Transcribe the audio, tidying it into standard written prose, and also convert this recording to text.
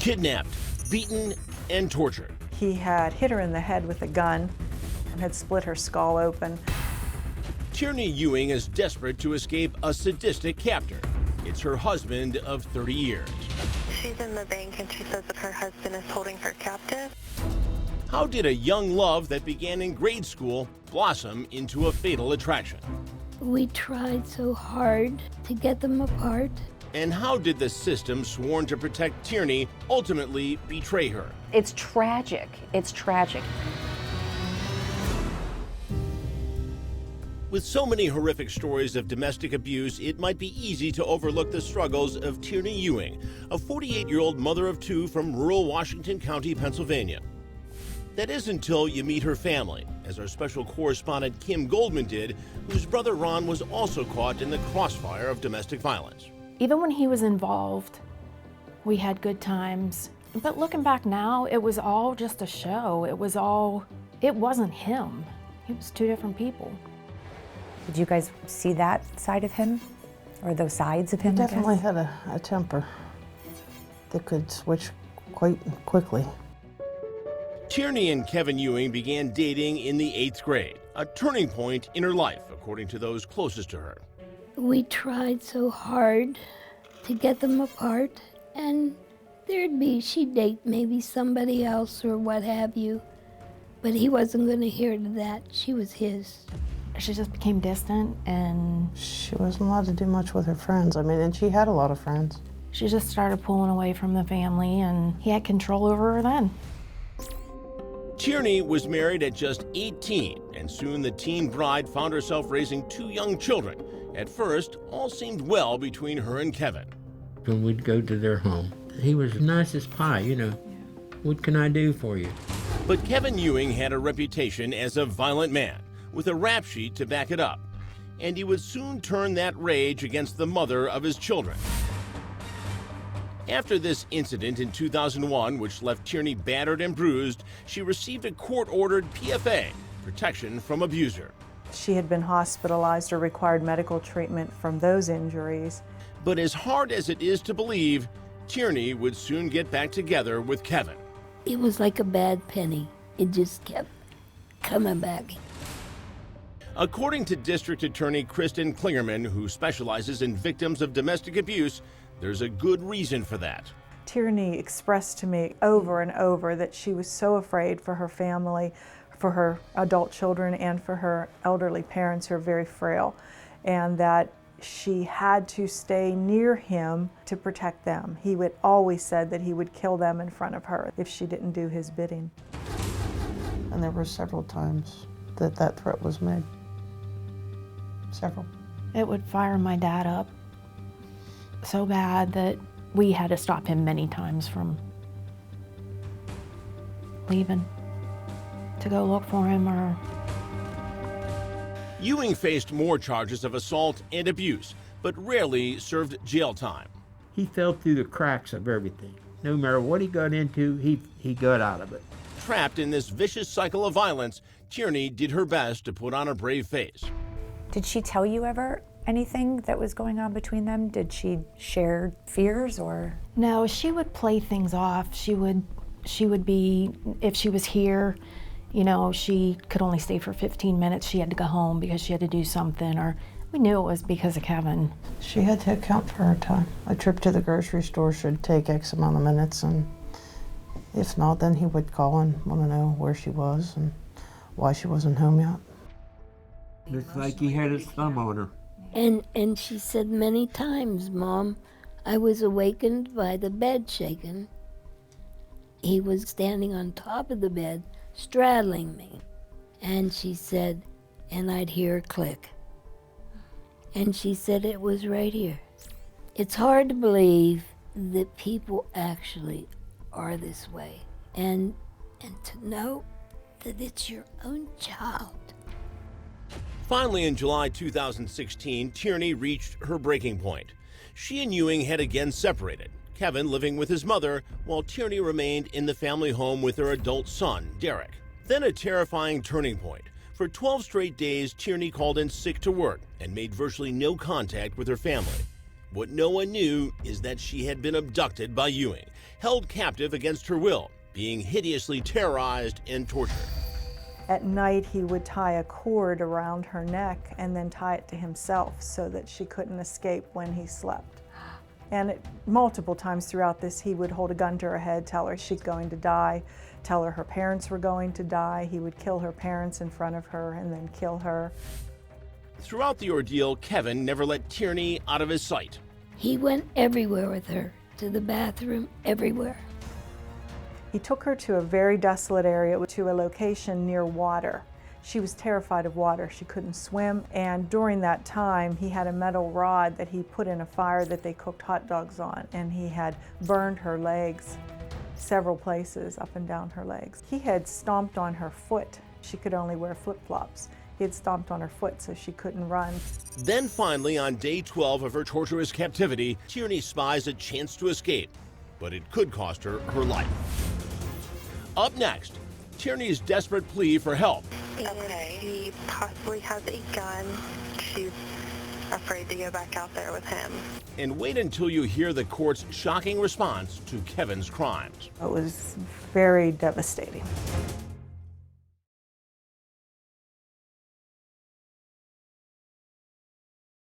Kidnapped, beaten, and tortured. He had hit her in the head with a gun and had split her skull open. Tierce Ewing is desperate to escape a sadistic captor. It's her husband of 30 years. She's in the bank and she says that her husband is holding her captive. How did a young love that began in grade school blossom into a fatal attraction? We tried so hard to get them apart. And how did the system sworn to protect Tierce ultimately betray her? It's tragic. It's tragic. With so many horrific stories of domestic abuse, it might be easy to overlook the struggles of Tierce Ewing, a 48-year-old mother of two from rural Washington County, Pennsylvania. That is until you meet her family, as our special correspondent Kim Goldman did, whose brother Ron was also caught in the crossfire of domestic violence. Even when he was involved, we had good times. But looking back now, it was all just a show. It wasn't him. It was two different people. Did you guys see that side of him? Or those sides of him? He definitely had a temper that could switch quite quickly. Tierce and Kevin Ewing began dating in the 8th grade, a turning point in her life, according to those closest to her. We tried so hard to get them apart, and she'd date maybe somebody else or what have you, but he wasn't going to hear to that. She was his. She just became distant, and She wasn't allowed to do much with her friends. I mean, and she had a lot of friends. she just started pulling away from the family, and he had control over her then. Tierce was married at just 18, and soon the teen bride found herself raising two young children. At first, all seemed well between her and Kevin. When we'd go to their home, he was nice as pie, you know. What can I do for you? But Kevin Ewing had a reputation as a violent man, with a rap sheet to back it up. And he would soon turn that rage against the mother of his children. After this incident in 2001, which left Tierce battered and bruised, she received a court-ordered PFA, protection from abuser. She had been hospitalized or required medical treatment from those injuries. But as hard as it is to believe, Tierce would soon get back together with Kevin. It was like a bad penny. It just kept coming back. According to District Attorney Kristen Klingerman, who specializes in victims of domestic abuse, there's a good reason for that. Tierce expressed to me over and over that she was so afraid for her family, for her adult children, and for her elderly parents who are very frail, and that she had to stay near him to protect them. He would always said that he would kill them in front of her if she didn't do his bidding. And there were several times that threat was made. Several. It would fire my dad up so bad that we had to stop him many times from leaving to go look for him. Or Ewing faced more charges of assault and abuse, but rarely served jail time. He fell through the cracks of everything. No matter what he got into, he got out of it. Trapped in this vicious cycle of violence, Tierce did her best to put on a brave face. Did she tell you ever anything that was going on between them? Did she share fears or? no, she would play things off. She would be, if she was here, you know, she could only stay for 15 minutes. She had to go home because she had to do something, or we knew it was because of Kevin. She had to account for her time. A trip to the grocery store should take X amount of minutes, and if not, then he would call and want to know where she was and why she wasn't home yet. Looks like he had his thumb on her. And she said many times, Mom, I was awakened by the bed shaking. He was standing on top of the bed, straddling me. And she said, and I'd hear a click. And she said it was right here. It's hard to believe that people actually are this way. And to know that it's your own child. Finally, in July 2016, Tierce reached her breaking point. She and Ewing had again separated, Kevin living with his mother, while Tierce remained in the family home with her adult son, Derek. Then a terrifying turning point. For 12 straight days, Tierce called in sick to work and made virtually no contact with her family. What no one knew is that she had been abducted by Ewing, held captive against her will, being hideously terrorized and tortured. At night, he would tie a cord around her neck and then tie it to himself so that she couldn't escape when he slept. And multiple times throughout this, he would hold a gun to her head, tell her she's going to die, tell her her parents were going to die. He would kill her parents in front of her and then kill her. Throughout the ordeal, Kevin never let Tierney out of his sight. He went everywhere with her, to the bathroom, everywhere. He took her to a very desolate area, to a location near water. She was terrified of water. She couldn't swim, and during that time, he had a metal rod that he put in a fire that they cooked hot dogs on, and he had burned her legs, several places up and down her legs. He had stomped on her foot. She could only wear flip-flops. He had stomped on her foot so she couldn't run. Then finally, on day 12 of her torturous captivity, Tierney spies a chance to escape, but it could cost her her life. Up next, Tierney's desperate plea for help. Okay. He possibly has a gun. She's afraid to go back out there with him. And wait until you hear the court's shocking response to Kevin's crimes. It was very devastating.